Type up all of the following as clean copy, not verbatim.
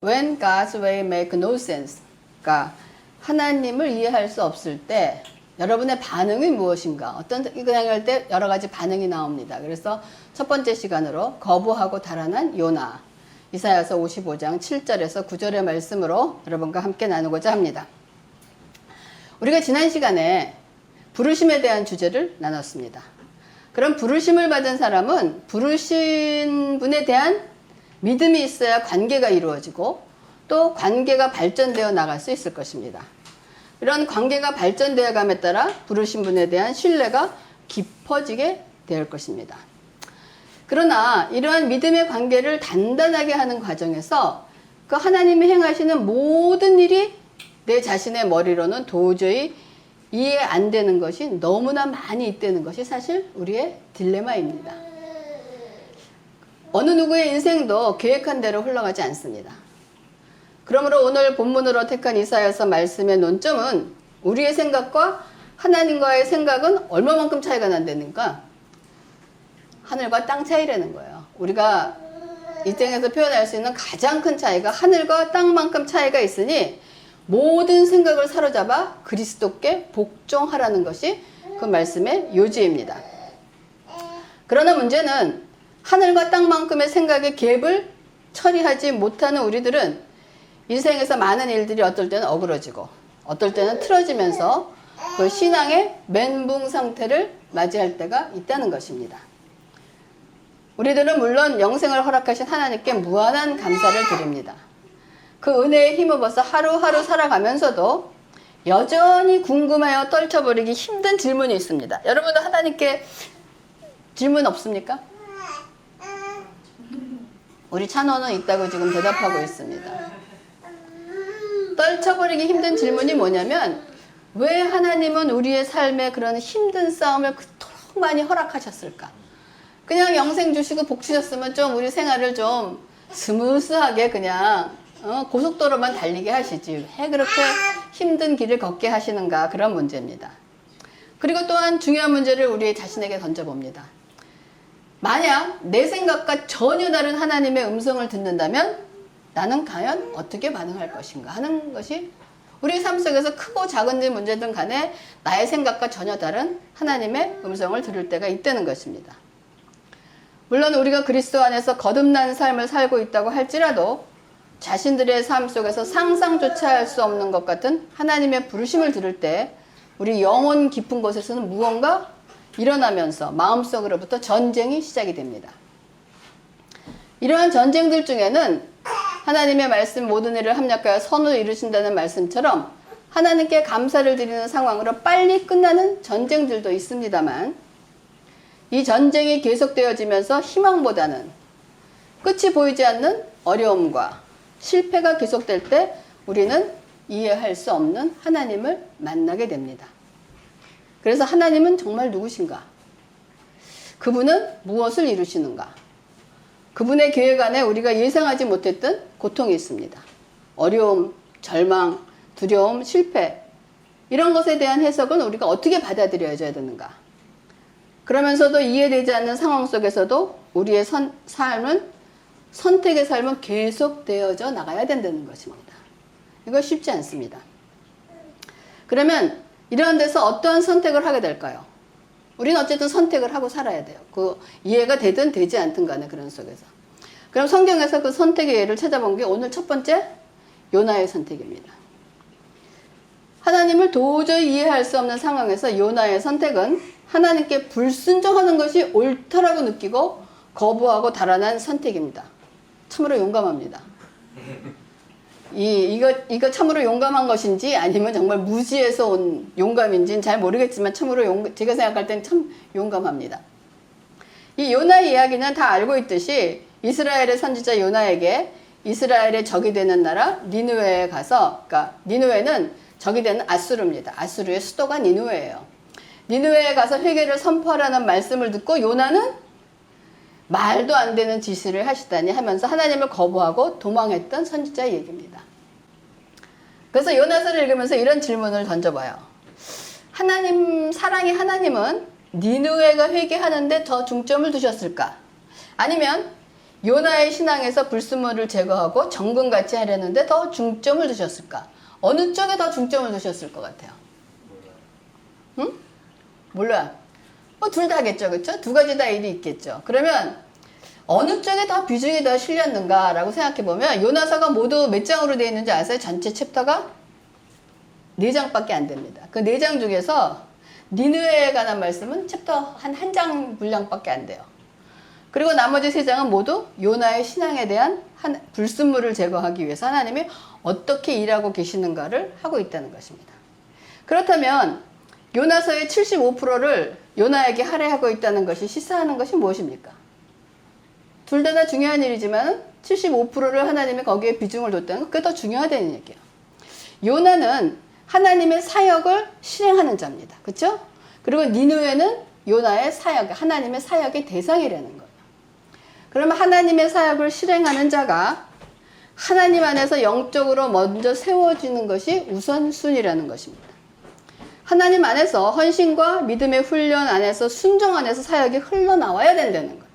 When God's way make no sense. 그러니까 하나님을 이해할 수 없을 때 여러분의 반응이 무엇인가? 어떤 그냥 할 때 여러 가지 반응이 나옵니다. 그래서 첫 번째 시간으로 거부하고 달아난 요나. 이사야서 55장 7절에서 9절의 말씀으로 여러분과 함께 나누고자 합니다. 우리가 지난 시간에 부르심에 대한 주제를 나눴습니다. 그럼 부르심을 받은 사람은 부르신 분에 대한 믿음이 있어야 관계가 이루어지고 또 관계가 발전되어 나갈 수 있을 것입니다. 이런 관계가 발전되어 감에 따라 부르신 분에 대한 신뢰가 깊어지게 될 것입니다. 그러나 이러한 믿음의 관계를 단단하게 하는 과정에서 그 하나님이 행하시는 모든 일이 내 자신의 머리로는 도저히 이해 안 되는 것이 너무나 많이 있다는 것이 사실 우리의 딜레마입니다. 어느 누구의 인생도 계획한 대로 흘러가지 않습니다. 그러므로 오늘 본문으로 택한 이사야서 말씀의 논점은 우리의 생각과 하나님과의 생각은 얼마만큼 차이가 난다는가? 하늘과 땅 차이라는 거예요. 우리가 이 땅에서 표현할 수 있는 가장 큰 차이가 하늘과 땅만큼 차이가 있으니 모든 생각을 사로잡아 그리스도께 복종하라는 것이 그 말씀의 요지입니다. 그러나 문제는 하늘과 땅만큼의 생각의 갭을 처리하지 못하는 우리들은 인생에서 많은 일들이 어떨 때는 어그러지고 어떨 때는 틀어지면서 그 신앙의 멘붕 상태를 맞이할 때가 있다는 것입니다. 우리들은 물론 영생을 허락하신 하나님께 무한한 감사를 드립니다. 그 은혜에 힘입어서 하루하루 살아가면서도 여전히 궁금하여 떨쳐버리기 힘든 질문이 있습니다. 여러분도 하나님께 질문 없습니까? 우리 찬호는 있다고 지금 대답하고 있습니다. 떨쳐버리기 힘든 질문이 뭐냐면 왜 하나님은 우리의 삶에 그런 힘든 싸움을 그토록 많이 허락하셨을까? 그냥 영생 주시고 복 주셨으면 좀 우리 생활을 좀 스무스하게 그냥 고속도로만 달리게 하시지 왜 그렇게 힘든 길을 걷게 하시는가, 그런 문제입니다. 그리고 또한 중요한 문제를 우리 자신에게 던져봅니다. 만약 내 생각과 전혀 다른 하나님의 음성을 듣는다면 나는 과연 어떻게 반응할 것인가 하는 것이 우리 삶 속에서 크고 작은 문제든 간에 나의 생각과 전혀 다른 하나님의 음성을 들을 때가 있다는 것입니다. 물론 우리가 그리스도 안에서 거듭난 삶을 살고 있다고 할지라도 자신들의 삶 속에서 상상조차 할 수 없는 것 같은 하나님의 부르심을 들을 때 우리 영혼 깊은 곳에서는 무언가 일어나면서 마음속으로부터 전쟁이 시작이 됩니다. 이러한 전쟁들 중에는 하나님의 말씀 모든 일을 합력하여 선을 이루신다는 말씀처럼 하나님께 감사를 드리는 상황으로 빨리 끝나는 전쟁들도 있습니다만 이 전쟁이 계속되어지면서 희망보다는 끝이 보이지 않는 어려움과 실패가 계속될 때 우리는 이해할 수 없는 하나님을 만나게 됩니다. 그래서 하나님은 정말 누구신가? 그분은 무엇을 이루시는가? 그분의 계획 안에 우리가 예상하지 못했던 고통이 있습니다. 어려움, 절망, 두려움, 실패 이런 것에 대한 해석은 우리가 어떻게 받아들여야 되는가? 그러면서도 이해되지 않는 상황 속에서도 우리의 선택의 삶은 계속되어져 나가야 된다는 것입니다. 이거 쉽지 않습니다. 그러면 이런 데서 어떠한 선택을 하게 될까요? 우리는 어쨌든 선택을 하고 살아야 돼요. 그 이해가 되든 되지 않든 간에 그런 속에서. 그럼 성경에서 그 선택의 예를 찾아본 게 오늘 첫 번째 요나의 선택입니다. 하나님을 도저히 이해할 수 없는 상황에서 요나의 선택은 하나님께 불순종하는 것이 옳다라고 느끼고 거부하고 달아난 선택입니다. 참으로 용감합니다. 이거 참으로 용감한 것인지 아니면 정말 무지에서 온 용감인지는 잘 모르겠지만 참으로 제가 생각할 땐 참 용감합니다. 이 요나의 이야기는 다 알고 있듯이 이스라엘의 선지자 요나에게 이스라엘의 적이 되는 나라 니느웨에 가서, 그러니까 니느웨는 적이 되는 아수르입니다. 아수르의 수도가 니느웨예요. 니느웨에 가서 회개를 선포하라는 말씀을 듣고 요나는 말도 안 되는 지시를 하시다니 하면서 하나님을 거부하고 도망했던 선지자의 얘기입니다. 그래서 요나서를 읽으면서 이런 질문을 던져봐요. 사랑의 하나님은 니느웨가 회개하는데 더 중점을 두셨을까? 아니면 요나의 신앙에서 불순물을 제거하고 정금같이 하려는데 더 중점을 두셨을까? 어느 쪽에 더 중점을 두셨을 것 같아요? 응? 몰라. 뭐 둘 다겠죠, 그렇죠? 두 가지 다 일이 있겠죠. 그러면 어느 쪽에 더 비중이 더 실렸는가라고 생각해 보면 요나서가 모두 몇 장으로 되어 있는지 아세요? 전체 챕터가 4장밖에 안 됩니다. 그 4장 중에서 니느웨에 관한 말씀은 챕터 한 장 분량밖에 안 돼요. 그리고 나머지 3장은 모두 요나의 신앙에 대한 불순물을 제거하기 위해서 하나님이 어떻게 일하고 계시는가를 하고 있다는 것입니다. 그렇다면 요나서의 75%를 요나에게 할애하고 있다는 것이 시사하는 것이 무엇입니까? 둘 다 중요한 일이지만 75%를 하나님이 거기에 비중을 뒀다는 것, 그게 더 중요하다는 얘기예요. 요나는 하나님의 사역을 실행하는 자입니다. 그렇죠? 그리고 니느웨는 요나의 사역, 하나님의 사역의 대상이라는 거예요. 그러면 하나님의 사역을 실행하는 자가 하나님 안에서 영적으로 먼저 세워지는 것이 우선순위라는 것입니다. 하나님 안에서 헌신과 믿음의 훈련 안에서 순종 안에서 사역이 흘러나와야 된다는 거예요.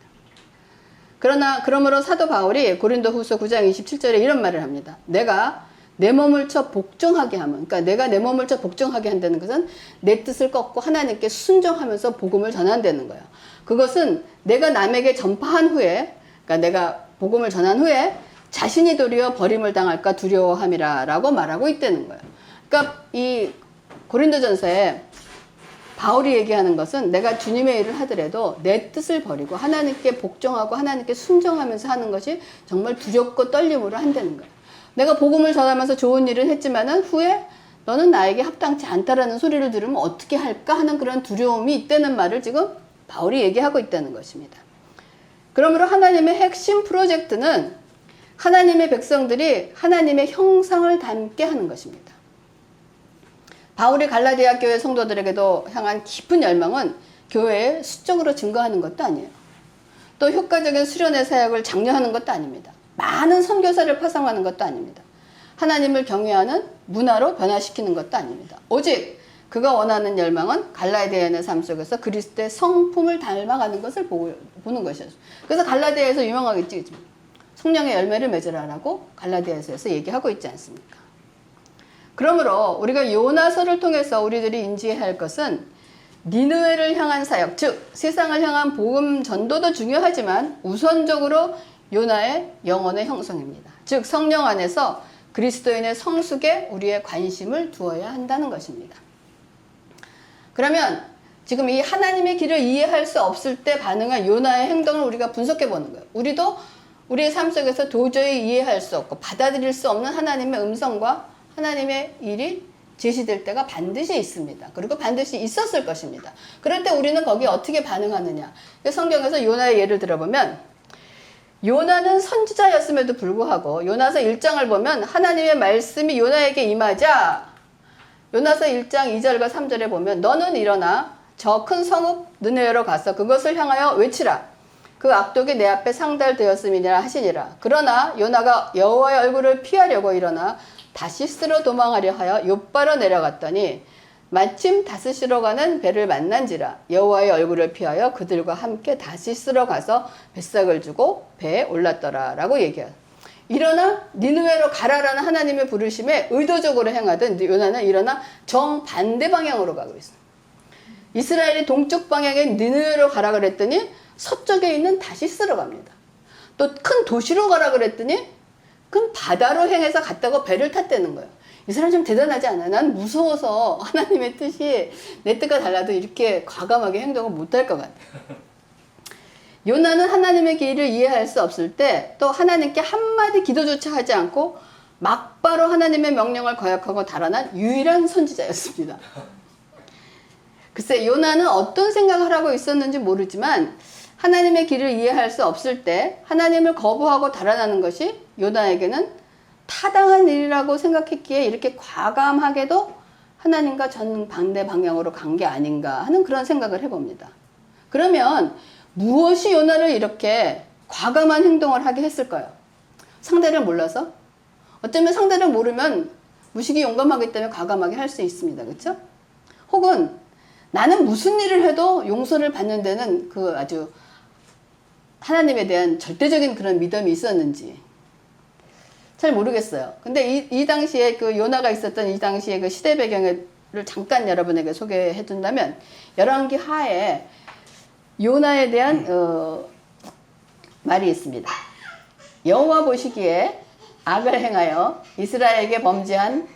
그러므로 사도 바울이 고린도후서 9장 27절에 이런 말을 합니다. 내가 내 몸을 쳐 복종하게 하면, 그러니까 내가 내 몸을 쳐 복종하게 한다는 것은 내 뜻을 꺾고 하나님께 순종하면서 복음을 전한다는 거예요. 그것은 내가 남에게 전파한 후에, 그러니까 내가 복음을 전한 후에 자신이 도리어 버림을 당할까 두려워함이라 라고 말하고 있다는 거예요. 그러니까 이 고린도전서에 바울이 얘기하는 것은 내가 주님의 일을 하더라도 내 뜻을 버리고 하나님께 복종하고 하나님께 순종하면서 하는 것이 정말 두렵고 떨림으로 한다는 거예요. 내가 복음을 전하면서 좋은 일을 했지만은 후에 너는 나에게 합당치 않다라는 소리를 들으면 어떻게 할까 하는 그런 두려움이 있다는 말을 지금 바울이 얘기하고 있다는 것입니다. 그러므로 하나님의 핵심 프로젝트는 하나님의 백성들이 하나님의 형상을 닮게 하는 것입니다. 바울이 갈라디아 교회 성도들에게도 향한 깊은 열망은 교회에 수적으로 증거하는 것도 아니에요. 또 효과적인 수련의 사역을 장려하는 것도 아닙니다. 많은 선교사를 파송하는 것도 아닙니다. 하나님을 경외하는 문화로 변화시키는 것도 아닙니다. 오직 그가 원하는 열망은 갈라디아인의 삶 속에서 그리스도의 성품을 닮아가는 것을 보는 것이었어요. 그래서 갈라디아에서 유명하겠지. 성령의 열매를 맺으라라고 갈라디아에서 얘기하고 있지 않습니까? 그러므로 우리가 요나서를 통해서 우리들이 인지해야 할 것은 니느웨를 향한 사역, 즉 세상을 향한 복음 전도도 중요하지만 우선적으로 요나의 영혼의 형성입니다. 즉 성령 안에서 그리스도인의 성숙에 우리의 관심을 두어야 한다는 것입니다. 그러면 지금 이 하나님의 길을 이해할 수 없을 때 반응한 요나의 행동을 우리가 분석해 보는 거예요. 우리도 우리의 삶 속에서 도저히 이해할 수 없고 받아들일 수 없는 하나님의 음성과 하나님의 일이 제시될 때가 반드시 있습니다. 그리고 반드시 있었을 것입니다. 그럴 때 우리는 거기에 어떻게 반응하느냐. 성경에서 요나의 예를 들어보면 요나는 선지자였음에도 불구하고 요나서 1장을 보면 하나님의 말씀이 요나에게 임하자 요나서 1장 2절과 3절에 보면 너는 일어나 저 큰 성읍 느네웨로 가서 그것을 향하여 외치라. 그 악독이 내 앞에 상달되었음이니라 하시니라. 그러나 요나가 여호와의 얼굴을 피하려고 일어나 다시스로 도망하려 하여 욥바로 내려갔더니 마침 다시스로 가는 배를 만난지라. 여호와의 얼굴을 피하여 그들과 함께 다시스로 가서 뱃삭을 주고 배에 올랐더라 라고 얘기해요. 일어나 니느웨로 가라라는 하나님의 부르심에 의도적으로 행하던 요나는 일어나 정반대 방향으로 가고 있어요. 이스라엘이 동쪽 방향에 니느웨로 가라 그랬더니 서쪽에 있는 다시스로 갑니다. 또 큰 도시로 가라 그랬더니 그럼 바다로 행해서 갔다고 배를 탔다는 거예요. 이 사람 좀 대단하지 않아요? 난 무서워서 하나님의 뜻이 내 뜻과 달라도 이렇게 과감하게 행동을 못할 것 같아요. 요나는 하나님의 길을 이해할 수 없을 때 또 하나님께 한마디 기도조차 하지 않고 막바로 하나님의 명령을 거역하고 달아난 유일한 선지자였습니다. 글쎄 요나는 어떤 생각을 하고 있었는지 모르지만 하나님의 길을 이해할 수 없을 때 하나님을 거부하고 달아나는 것이 요나에게는 타당한 일이라고 생각했기에 이렇게 과감하게도 하나님과 정반대 방향으로 간 게 아닌가 하는 그런 생각을 해봅니다. 그러면 무엇이 요나를 이렇게 과감한 행동을 하게 했을까요? 상대를 몰라서? 어쩌면 상대를 모르면 무식이 용감하기 때문에 과감하게 할 수 있습니다. 그렇죠? 혹은 나는 무슨 일을 해도 용서를 받는 데는 그 아주 하나님에 대한 절대적인 그런 믿음이 있었는지 잘 모르겠어요. 근데 이 당시에 그 요나가 있었던 이 당시에 그 시대 배경을 잠깐 여러분에게 소개해 둔다면 열왕기 하에 요나에 대한 말이 있습니다. 여호와 보시기에 악을 행하여 이스라엘에게 범죄한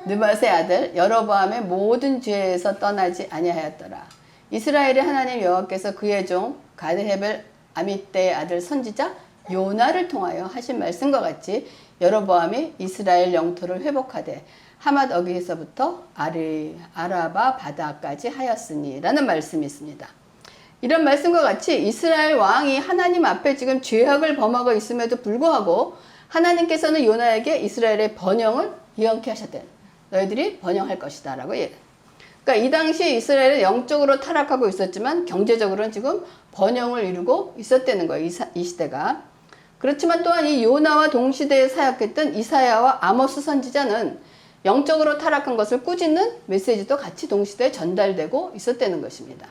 느밧의 아들 여로보암의 모든 죄에서 떠나지 아니하였더라. 이스라엘의 하나님 여호와께서 그의 종 가드헤벨 아미떼의 아들 선지자 요나를 통하여 하신 말씀과 같이 여로보암이 이스라엘 영토를 회복하되 하맛 어귀에서부터 아라바 바다까지 하였으니 라는 말씀이 있습니다. 이런 말씀과 같이 이스라엘 왕이 하나님 앞에 지금 죄악을 범하고 있음에도 불구하고 하나님께서는 요나에게 이스라엘의 번영을 예언케 하셨대. 너희들이 번영할 것이다 라고 그러니까 이 당시에 이스라엘은 영적으로 타락하고 있었지만 경제적으로는 지금 번영을 이루고 있었다는 거예요. 이 시대가. 그렇지만 또한 이 요나와 동시대에 사역했던 이사야와 아모스 선지자는 영적으로 타락한 것을 꾸짖는 메시지도 같이 동시대에 전달되고 있었다는 것입니다.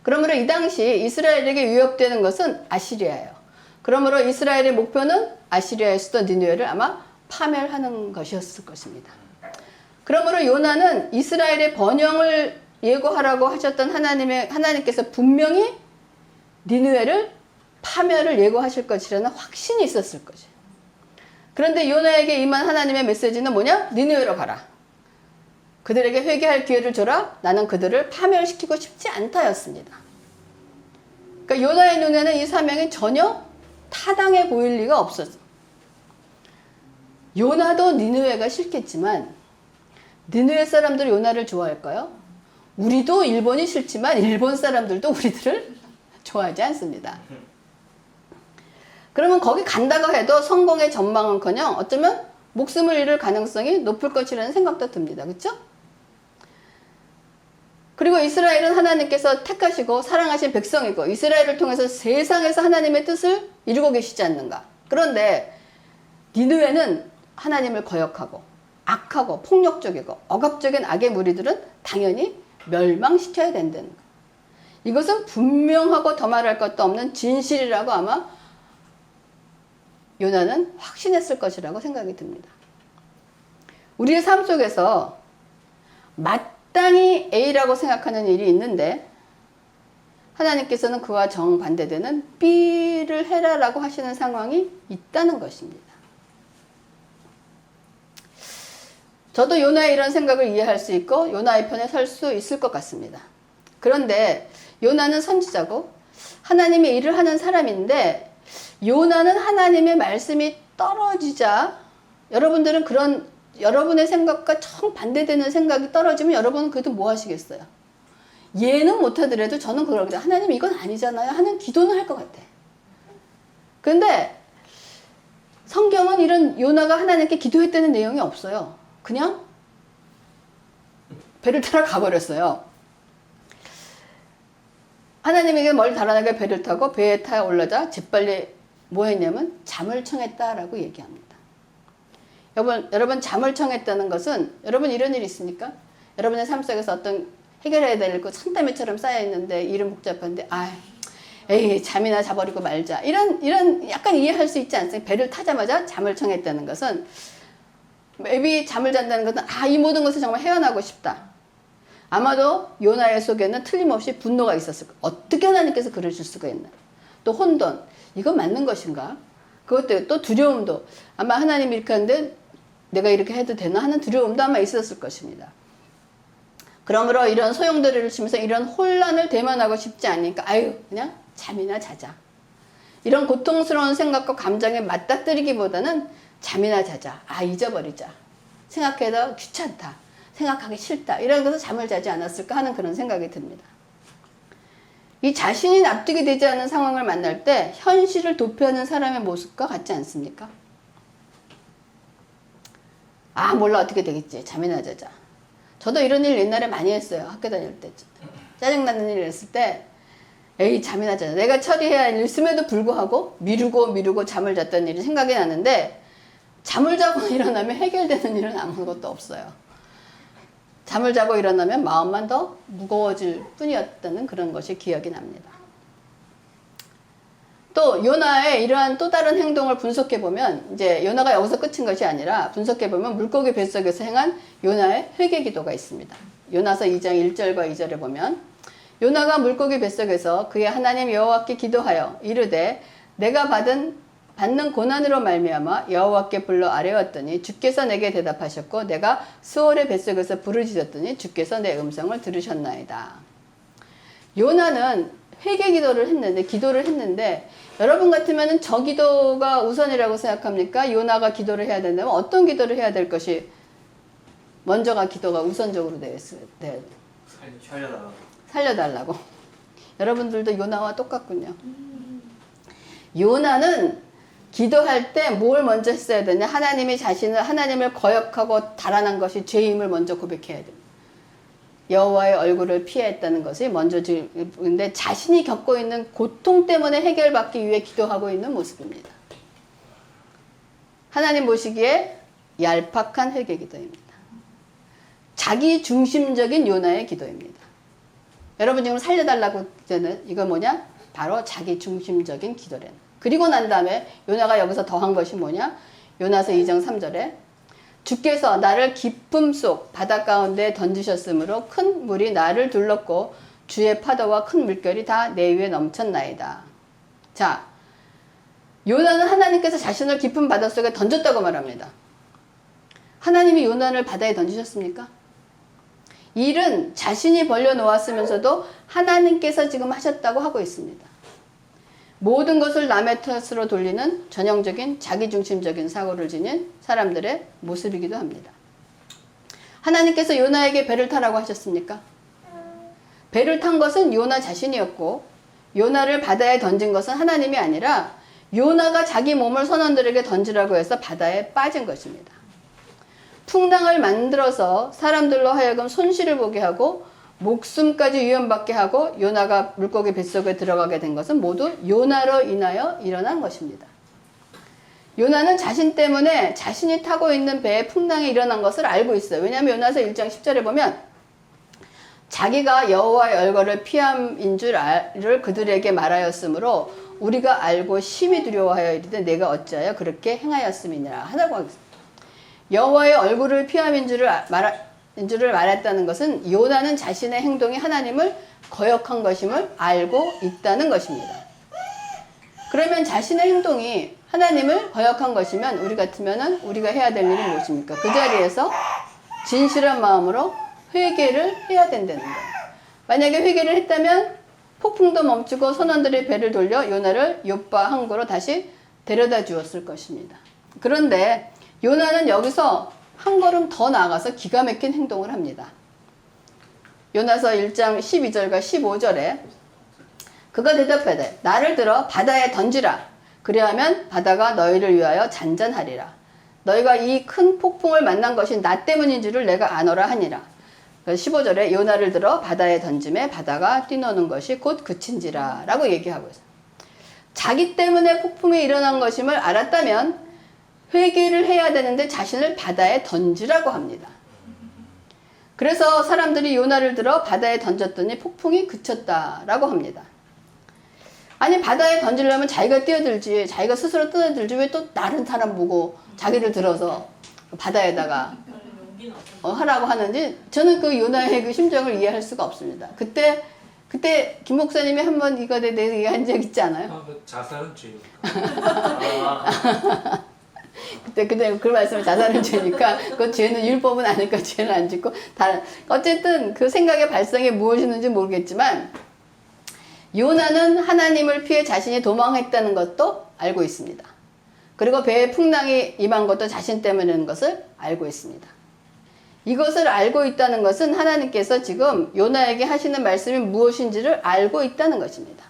그러므로 이 당시 이스라엘에게 위협되는 것은 아시리아예요. 그러므로 이스라엘의 목표는 아시리아의 수도 니느웨를 아마 파멸하는 것이었을 것입니다. 그러므로 요나는 이스라엘의 번영을 예고하라고 하셨던 하나님께서 분명히 니느웨를 파멸을 예고하실 것이라는 확신이 있었을 거죠. 그런데 요나에게 임한 하나님의 메시지는 뭐냐? 니느웨로 가라. 그들에게 회개할 기회를 줘라. 나는 그들을 파멸시키고 싶지 않다였습니다. 그러니까 요나의 눈에는 이 사명이 전혀 타당해 보일 리가 없었어. 요나도 니느웨가 싫겠지만 니느웨 사람들이 요나를 좋아할까요? 우리도 일본이 싫지만 일본 사람들도 우리들을 좋아하지 않습니다. 그러면 거기 간다고 해도 성공의 전망은커녕 어쩌면 목숨을 잃을 가능성이 높을 것이라는 생각도 듭니다. 그렇죠? 그리고 이스라엘은 하나님께서 택하시고 사랑하신 백성이고 이스라엘을 통해서 세상에서 하나님의 뜻을 이루고 계시지 않는가. 그런데 니느웨는 하나님을 거역하고 악하고 폭력적이고 억압적인 악의 무리들은 당연히 멸망시켜야 된다는 거예요. 이것은 분명하고 더 말할 것도 없는 진실이라고 아마 요나는 확신했을 것이라고 생각이 듭니다. 우리의 삶 속에서 마땅히 A라고 생각하는 일이 있는데 하나님께서는 그와 정반대되는 B를 해라라고 하시는 상황이 있다는 것입니다. 저도 요나의 이런 생각을 이해할 수 있고 요나의 편에 설 수 있을 것 같습니다. 그런데 요나는 선지자고 하나님의 일을 하는 사람인데 요나는 하나님의 말씀이 떨어지자 여러분들은 그런 여러분의 생각과 정반대되는 생각이 떨어지면 여러분은 그래도 뭐 하시겠어요? 이해는 못하더라도 저는 그러거든요. 하나님 이건 아니잖아요 하는 기도는 할 것 같아. 그런데 성경은 이런 요나가 하나님께 기도했다는 내용이 없어요. 그냥 배를 타러 가버렸어요. 하나님에게 멀리 달아나게 배를 타고 배에 타고 올라자 재빨리 뭐 했냐면 잠을 청했다라고 얘기합니다. 여러분 잠을 청했다는 것은 여러분 이런 일이 있습니까? 여러분의 삶 속에서 어떤 해결해야 될 거 산더미처럼 쌓여있는데 일은 복잡한데 에이 잠이나 자버리고 말자 이런 약간 이해할 수 있지 않습니까? 배를 타자마자 잠을 청했다는 것은 maybe 잠을 잔다는 것은 이 모든 것을 정말 헤어나고 싶다. 아마도 요나의 속에는 틀림없이 분노가 있었을 거예요. 어떻게 하나님께서 그러실 수가 있나. 또 혼돈. 이건 맞는 것인가? 그것도 또 두려움도 아마 하나님이 이렇게 하는데 내가 이렇게 해도 되나 하는 두려움도 아마 있었을 것입니다. 그러므로 이런 소용돌이를 치면서 이런 혼란을 대면하고 싶지 않으니까 그냥 잠이나 자자. 이런 고통스러운 생각과 감정에 맞닥뜨리기보다는 잠이나 자자. 잊어버리자. 생각해도 귀찮다. 생각하기 싫다. 이런 것을 잠을 자지 않았을까 하는 그런 생각이 듭니다. 이 자신이 납득이 되지 않는 상황을 만날 때 현실을 도피하는 사람의 모습과 같지 않습니까? 몰라 어떻게 되겠지. 잠이나 자자. 저도 이런 일 옛날에 많이 했어요. 학교 다닐 때. 짜증나는 일을 했을 때 에이 잠이나 자자. 내가 처리해야 할 일 있음에도 불구하고 미루고 잠을 잤던 일이 생각이 나는데 잠을 자고 일어나면 해결되는 일은 아무것도 없어요. 잠을 자고 일어나면 마음만 더 무거워질 뿐이었다는 그런 것이 기억이 납니다. 또 요나의 이러한 또 다른 행동을 분석해 보면 이제 요나가 여기서 끝인 것이 아니라 분석해 보면 물고기 뱃속에서 행한 요나의 회개 기도가 있습니다. 요나서 2장 1절과 2절에 보면 요나가 물고기 뱃속에서 그의 하나님 여호와께 기도하여 이르되 내가 받는 고난으로 말미암아 여호와께 불러 아뢰었더니 주께서 내게 대답하셨고 내가 수월의 뱃속에서 부르짖었더니 주께서 내 음성을 들으셨나이다. 요나는 회개 기도를 했는데 여러분 같으면 저 기도가 우선이라고 생각합니까? 요나가 기도를 해야 된다면 어떤 기도를 해야 될 것이 먼저가 기도가 우선적으로 살려달라고. 여러분들도 요나와 똑같군요. 요나는 기도할 때 뭘 먼저 했어야 되냐? 하나님을 거역하고 달아난 것이 죄임을 먼저 고백해야 됩니다. 여호와의 얼굴을 피했다는 것이 먼저 근데 자신이 겪고 있는 고통 때문에 해결받기 위해 기도하고 있는 모습입니다. 하나님 보시기에 얄팍한 회개 기도입니다. 자기 중심적인 요나의 기도입니다. 여러분 지금 살려달라고 때는 이거 뭐냐? 바로 자기 중심적인 기도래요. 그리고 난 다음에 요나가 여기서 더한 것이 뭐냐? 요나서 2장 3절에 주께서 나를 깊음 속 바다 가운데 던지셨으므로 큰 물이 나를 둘렀고 주의 파도와 큰 물결이 다 내 위에 넘쳤나이다. 자, 요나는 하나님께서 자신을 깊은 바다 속에 던졌다고 말합니다. 하나님이 요나를 바다에 던지셨습니까? 일은 자신이 벌려놓았으면서도 하나님께서 지금 하셨다고 하고 있습니다. 모든 것을 남의 탓으로 돌리는 전형적인 자기중심적인 사고를 지닌 사람들의 모습이기도 합니다. 하나님께서 요나에게 배를 타라고 하셨습니까? 배를 탄 것은 요나 자신이었고 요나를 바다에 던진 것은 하나님이 아니라 요나가 자기 몸을 선원들에게 던지라고 해서 바다에 빠진 것입니다. 풍랑을 만들어서 사람들로 하여금 손실을 보게 하고 목숨까지 위험받게 하고 요나가 물고기 뱃속에 들어가게 된 것은 모두 요나로 인하여 일어난 것입니다. 요나는 자신 때문에 자신이 타고 있는 배에 풍랑이 일어난 것을 알고 있어요. 왜냐하면 요나서 1장 10절에 보면 자기가 여호와의 얼굴을 피함인 줄을 그들에게 말하였으므로 우리가 알고 심히 두려워하여 이르되 내가 어찌하여 그렇게 행하였음이니라 하다고 하겠습니다. 여호와의 얼굴을 피함인 줄을 말했다는 것은 요나는 자신의 행동이 하나님을 거역한 것임을 알고 있다는 것입니다. 그러면 자신의 행동이 하나님을 거역한 것이면 우리 같으면 우리가 해야 될 일은 무엇입니까? 그 자리에서 진실한 마음으로 회개를 해야 된다는 거예요. 만약에 회개를 했다면 폭풍도 멈추고 선원들의 배를 돌려 요나를 욥바 항구로 다시 데려다 주었을 것입니다. 그런데 요나는 여기서 한 걸음 더 나아가서 기가 막힌 행동을 합니다. 요나서 1장 12절과 15절에 그가 대답하되 나를 들어 바다에 던지라. 그리하면 바다가 너희를 위하여 잔잔하리라. 너희가 이 큰 폭풍을 만난 것이 나 때문인 줄을 내가 아노라 하니라. 15절에 요나를 들어 바다에 던짐에 바다가 뛰노는 것이 곧 그친지라 라고 얘기하고 있어요. 자기 때문에 폭풍이 일어난 것임을 알았다면 회개를 해야 되는데 자신을 바다에 던지라고 합니다. 그래서 사람들이 요나를 들어 바다에 던졌더니 폭풍이 그쳤다라고 합니다. 아니 바다에 던지려면 자기가 뛰어들지 자기가 스스로 뛰어들지 왜 또 다른 사람 보고 자기를 들어서 바다에다가 하라고 하는지 저는 그 요나의 그 심정을 이해할 수가 없습니다. 그때 김 목사님이 한번 이거에 대해서 얘기한 적 있지 않아요? 자살은 죄요. 그때 그 말씀을 자살은 죄니까 그 죄는 율법은 아니까 죄는 안 짓고 어쨌든 그 생각의 발상이 무엇이는지 모르겠지만 요나는 하나님을 피해 자신이 도망했다는 것도 알고 있습니다. 그리고 배에 풍랑이 임한 것도 자신 때문인 것을 알고 있습니다. 이것을 알고 있다는 것은 하나님께서 지금 요나에게 하시는 말씀이 무엇인지를 알고 있다는 것입니다.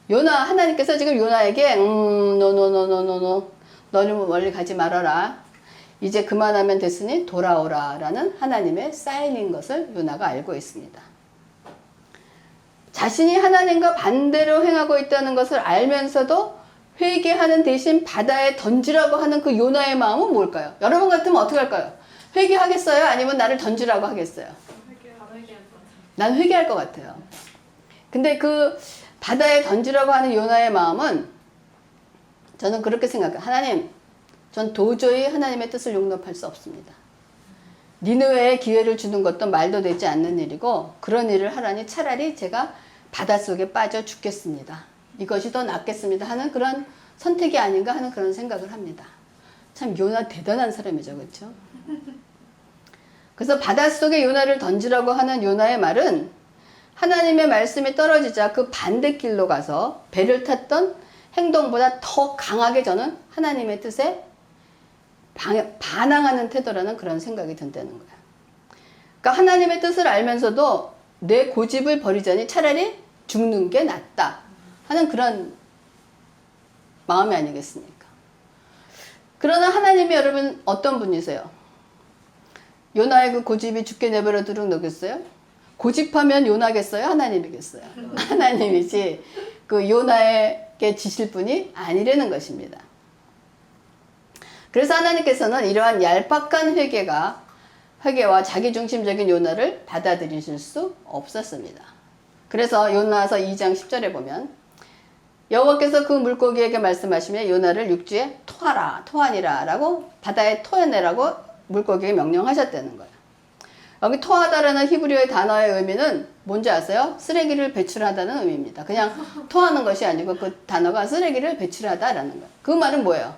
하나님께서 지금 요나에게 노노노노노노 너는 멀리 가지 말아라. 이제 그만하면 됐으니 돌아오라 라는 하나님의 사인인 것을 요나가 알고 있습니다. 자신이 하나님과 반대로 행하고 있다는 것을 알면서도 회개하는 대신 바다에 던지라고 하는 그 요나의 마음은 뭘까요? 여러분 같으면 어떻게 할까요? 회개하겠어요? 아니면 나를 던지라고 하겠어요? 난 회개할 것 같아요. 근데 그 바다에 던지라고 하는 요나의 마음은 저는 그렇게 생각해요. 하나님, 전 도저히 하나님의 뜻을 용납할 수 없습니다. 니느웨에 기회를 주는 것도 말도 되지 않는 일이고 그런 일을 하라니 차라리 제가 바닷속에 빠져 죽겠습니다. 이것이 더 낫겠습니다 하는 그런 선택이 아닌가 하는 그런 생각을 합니다. 참 요나 대단한 사람이죠. 그렇죠? 그래서 바닷속에 요나를 던지라고 하는 요나의 말은 하나님의 말씀이 떨어지자 그 반대길로 가서 배를 탔던 행동보다 더 강하게 저는 하나님의 뜻에 반항하는 태도라는 그런 생각이 든다는 거예요. 그러니까 하나님의 뜻을 알면서도 내 고집을 버리자니 차라리 죽는 게 낫다 하는 그런 마음이 아니겠습니까? 그러나 하나님이 여러분 어떤 분이세요? 요나의 그 고집이 죽게 내버려 두고 놓겠어요? 고집하면 요나겠어요? 하나님이겠어요? 하나님이지 그 요나에게 지실 분이 아니라는 것입니다. 그래서 하나님께서는 이러한 얄팍한 회개와 자기중심적인 요나를 받아들이실 수 없었습니다. 그래서 요나서 2장 10절에 보면 여호와께서 그 물고기에게 말씀하시며 요나를 육지에 토하니라 라고 바다에 토해내라고 물고기에게 명령하셨다는 거예요. 여기 토하다라는 히브리어의 단어의 의미는 뭔지 아세요? 쓰레기를 배출하다는 의미입니다. 그냥 토하는 것이 아니고 그 단어가 쓰레기를 배출하다라는 거예요. 그 말은 뭐예요?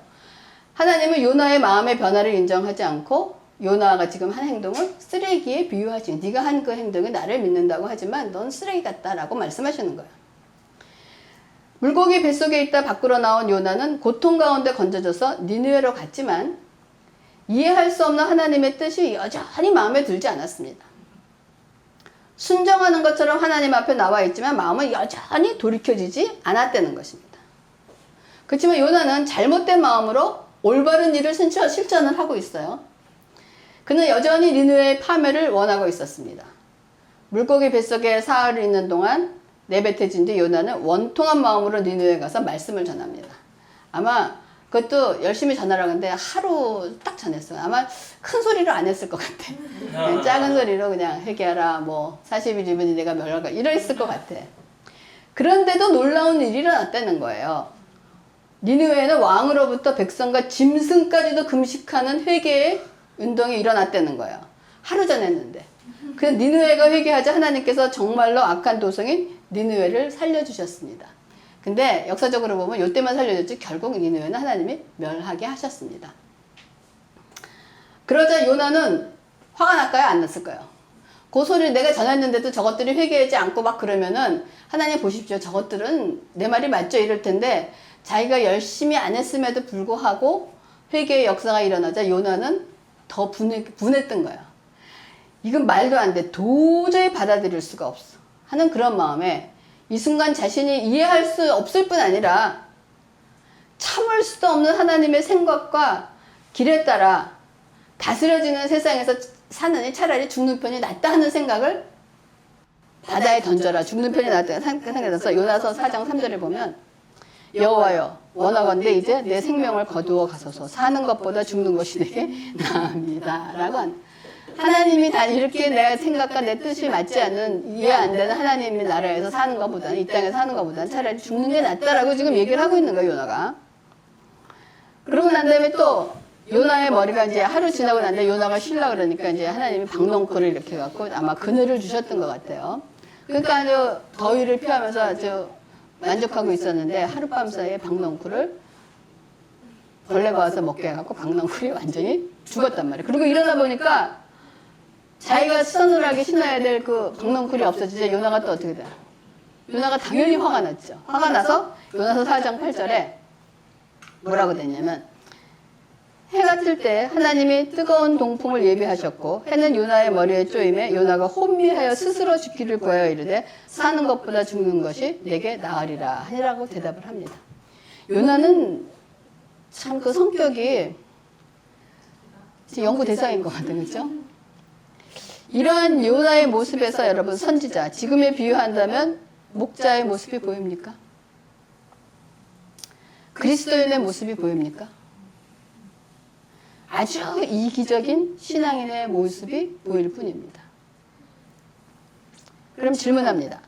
하나님은 요나의 마음의 변화를 인정하지 않고 요나가 지금 한 행동을 쓰레기에 비유하신, 네가 한 그 행동이 나를 믿는다고 하지만 넌 쓰레기 같다라고 말씀하시는 거예요. 물고기 뱃속에 있다 밖으로 나온 요나는 고통 가운데 건져져서 니느웨로 갔지만 이해할 수 없는 하나님의 뜻이 여전히 마음에 들지 않았습니다. 순정하는 것처럼 하나님 앞에 나와 있지만 마음은 여전히 돌이켜지지 않았다는 것입니다. 그렇지만 요나는 잘못된 마음으로 올바른 일을 실천을 하고 있어요. 그는 여전히 니느웨의 파멸을 원하고 있었습니다. 물고기 뱃속에 사흘 있는 동안 내뱉어진 뒤 요나는 원통한 마음으로 니느웨에 가서 말씀을 전합니다. 아마 그것도 열심히 전하라고 했는데 하루 딱 전했어요. 아마 큰 소리로 안 했을 것 같아. 그냥 작은 소리로 그냥 회개하라, 뭐 40일이면 내가 멸할까 이랬을 것 같아. 그런데도 놀라운 일이 일어났다는 거예요. 니느웨에는 왕으로부터 백성과 짐승까지도 금식하는 회개의 운동이 일어났다는 거예요. 하루 전 했는데. 그래서 니느웨가 회개하자 하나님께서 정말로 악한 도성인 니느웨를 살려주셨습니다. 근데 역사적으로 보면 이때만 살려줬지 결국 니느웨는 하나님이 멸하게 하셨습니다. 그러자 요나는 화가 날까요? 안 났을까요? 그 소리를 내가 전했는데도 저것들이 회개하지 않고 막 그러면은 하나님 보십시오. 저것들은 내 말이 맞죠? 이럴 텐데 자기가 열심히 안 했음에도 불구하고 회개의 역사가 일어나자 요나는 더 분했던 거예요. 이건 말도 안 돼. 도저히 받아들일 수가 없어. 하는 그런 마음에 이 순간 자신이 이해할 수 없을 뿐 아니라 참을 수도 없는 하나님의 생각과 길에 따라 다스려지는 세상에서 사느니 차라리 죽는 편이 낫다 하는 생각을 바다에 던져라. 죽는 편이 낫다 생각이 나서 요나서 4장 3절에 보면 여호와여 원하건대 이제 내 생명을 거두어 가소서 사는 것보다 죽는 것이 내게 나옵니다. 라고 하나님이 다 이렇게 내 생각과 내 뜻이 맞지 않는 이해 안 되는 하나님의 나라에서 사는 것보다는 이 땅에 사는 것보다는 차라리 죽는 게 낫다라고 지금 얘기를 하고 있는 거예요. 요나가. 그러고 난 다음에 또 요나의 머리가 이제 하루 지나고 난 다음에 요나가 쉬려고 그러니까 이제 하나님이 박넝쿨을 이렇게 갖고 아마 그늘을 주셨던 것 같아요. 그러니까 아주 더위를 피하면서 아주 만족하고 있었는데 하룻밤 사이에 박넝쿨을 벌레가 와서 먹게 해갖고 박넝쿨이 완전히 죽었단 말이에요. 그리고 일어나 보니까 자기가 서늘하게 신어야 될 그 박넝쿨이 없어지자 요나가 또 어떻게 돼요? 요나가 당연히 화가 났죠. 화가 나서 요나서 4장 8절에 뭐라고 됐냐면 해가 뜰 때 하나님이 뜨거운 동풍을 예비하셨고 해는 요나의 머리에 쪼임에 요나가 혼미하여 스스로 죽기를 구하여 이르되 사는 것보다 죽는 것이 내게 나으리라 하니라고 대답을 합니다. 요나는 참 그 성격이 연구 대상인 것 같아요. 그렇죠? 이러한 요나의 모습에서 여러분 선지자, 지금에 비유한다면 목자의 모습이 보입니까? 그리스도인의 모습이 보입니까? 아주 이기적인 신앙인의 모습이 보일 뿐입니다. 그럼 질문합니다.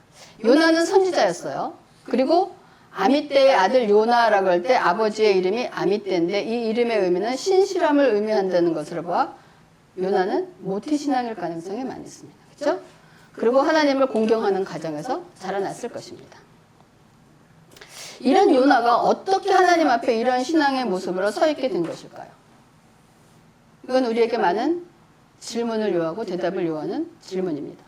요나는 선지자였어요. 그리고 아미떼의 아들 요나라고 할 때 아버지의 이름이 아미떼인데 이 이름의 의미는 신실함을 의미한다는 것으로 봐 요나는 모태신앙일 가능성이 많이 있습니다. 그렇죠? 그리고 하나님을 공경하는 가정에서 자라났을 것입니다. 이런 요나가 어떻게 하나님 앞에 이런 신앙의 모습으로 서 있게 된 것일까요? 이건 우리에게 많은 질문을 요하고 대답을 요하는 질문입니다.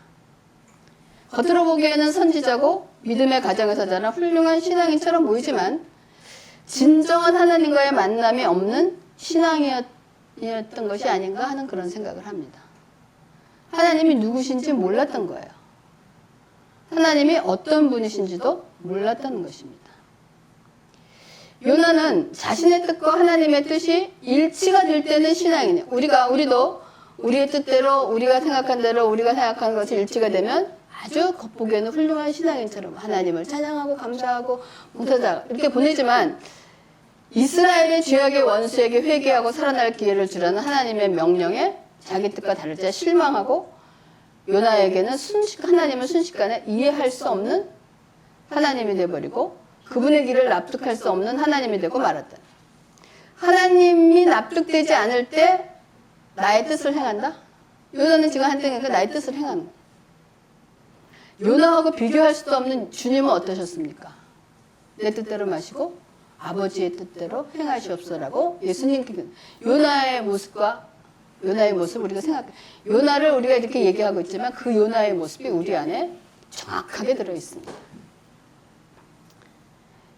겉으로 보기에는 선지자고 믿음의 가정에서 자란 훌륭한 신앙인처럼 보이지만 진정한 하나님과의 만남이 없는 신앙이었던 것이 아닌가 하는 그런 생각을 합니다. 하나님이 누구신지 몰랐던 거예요. 하나님이 어떤 분이신지도 몰랐다는 것입니다. 요나는 자신의 뜻과 하나님의 뜻이 일치가 될 때는 신앙이네요. 우리도 우리의 뜻대로 우리가 생각한 대로 우리가 생각하는 것이 일치가 되면 아주 겉보기에는 훌륭한 신앙인처럼 하나님을 찬양하고 감사하고 봉사자 이렇게 보내지만 이스라엘의 죄악의 원수에게 회개하고 살아날 기회를 주라는 하나님의 명령에 자기 뜻과 다를 때 실망하고 요나에게는 하나님을 순식간에 이해할 수 없는 하나님이 되어버리고 그분의 길을 납득할 수 없는 하나님이 되고 말았다. 하나님이 납득되지 않을 때 나의 뜻을 행한다? 요나는 지금 한 땡이니까 나의 뜻을 행하는 거예요. 요나하고 비교할 수도 없는 주님은 어떠셨습니까? 내 뜻대로 마시고 아버지의 뜻대로 행하시옵소라고 예수님께 요나의 모습과 요나의 모습 우리가 생각해. 요나를 우리가 이렇게 얘기하고 있지만 그 요나의 모습이 우리 안에 정확하게 들어 있습니다.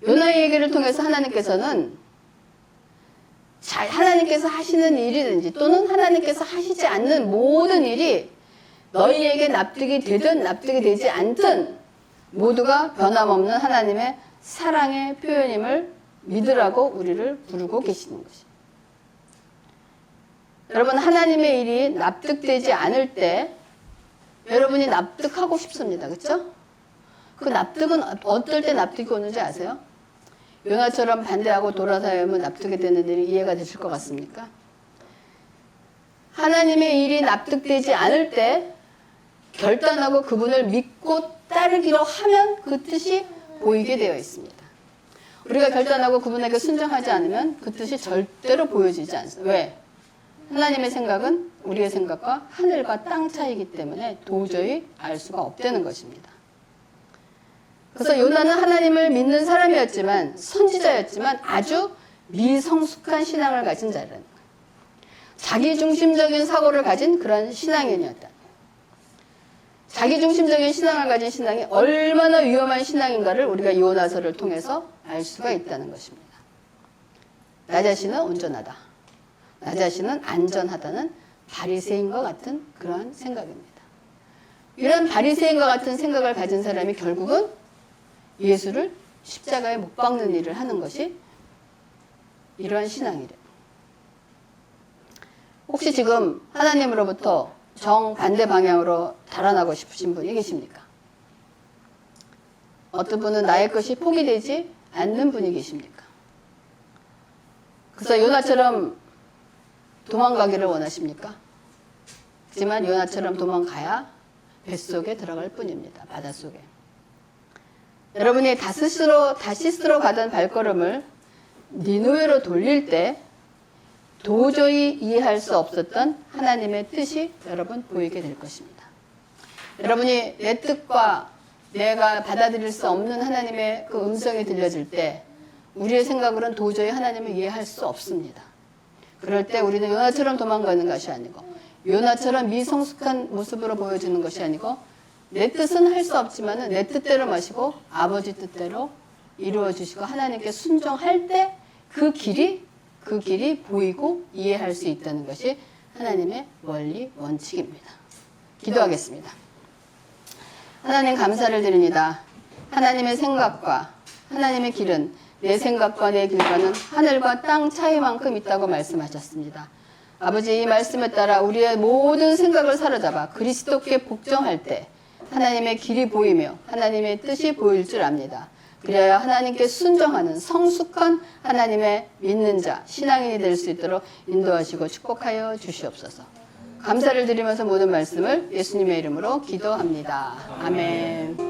요나의 얘기를 통해서 하나님께서는 하나님께서 하시는 일이든지 또는 하나님께서 하시지 않는 모든 일이 너희에게 납득이 되든 납득이 되지 않든 모두가 변함없는 하나님의 사랑의 표현임을 믿으라고 우리를 부르고 계시는 것입니다. 여러분 하나님의 일이 납득되지 않을 때 여러분이 납득하고 싶습니다. 그렇죠? 그 납득은 어떨 때 납득이 오는지 아세요? 요나처럼 반대하고 돌아서야만 납득이 되는 일이 이해가 되실 것 같습니까? 하나님의 일이 납득되지 않을 때 결단하고 그분을 믿고 따르기로 하면 그 뜻이 보이게 되어 있습니다. 우리가 결단하고 그분에게 순종하지 않으면 그 뜻이 절대로 보여지지 않습니다. 왜? 하나님의 생각은 우리의 생각과 하늘과 땅 차이기 때문에 도저히 알 수가 없다는 것입니다. 그래서 요나는 하나님을 믿는 사람이었지만 선지자였지만 아주 미성숙한 신앙을 가진 자라는 거예요. 자기중심적인 사고를 가진 그런 신앙인이었다. 자기중심적인 신앙을 가진 신앙이 얼마나 위험한 신앙인가를 우리가 요나서를 통해서 알 수가 있다는 것입니다. 나 자신은 온전하다. 나 자신은 안전하다는 바리새인과 같은 그러한 생각입니다. 이런 바리새인과 같은 생각을 가진 사람이 결국은 예수를 십자가에 못 박는 일을 하는 것이 이러한 신앙이래. 혹시 지금 하나님으로부터 정반대 방향으로 달아나고 싶으신 분이 계십니까? 어떤 분은 나의 것이 포기되지 않는 분이 계십니까? 그래서 요나처럼 도망가기를 원하십니까? 하지만 요나처럼 도망가야 뱃속에 들어갈 뿐입니다. 바닷속에. 여러분이 다시스로 가던 발걸음을 니느웨로 돌릴 때 도저히 이해할 수 없었던 하나님의 뜻이 여러분 보이게 될 것입니다. 여러분이 내 뜻과 내가 받아들일 수 없는 하나님의 그 음성이 들려질 때 우리의 생각으로는 도저히 하나님을 이해할 수 없습니다. 그럴 때 우리는 요나처럼 도망가는 것이 아니고 요나처럼 미성숙한 모습으로 보여주는 것이 아니고 내 뜻은 할 수 없지만 내 뜻대로 마시고 아버지 뜻대로 이루어 주시고 하나님께 순종할 때 그 길이 보이고 이해할 수 있다는 것이 하나님의 원리 원칙입니다. 기도하겠습니다. 하나님 감사를 드립니다. 하나님의 생각과 하나님의 길은 내 생각과 내 길과는 하늘과 땅 차이만큼 있다고 말씀하셨습니다. 아버지 이 말씀에 따라 우리의 모든 생각을 사로잡아 그리스도께 복종할 때 하나님의 길이 보이며 하나님의 뜻이 보일 줄 압니다. 그래야 하나님께 순종하는 성숙한 하나님의 믿는 자, 신앙인이 될 수 있도록 인도하시고 축복하여 주시옵소서. 감사를 드리면서 모든 말씀을 예수님의 이름으로 기도합니다. 아멘.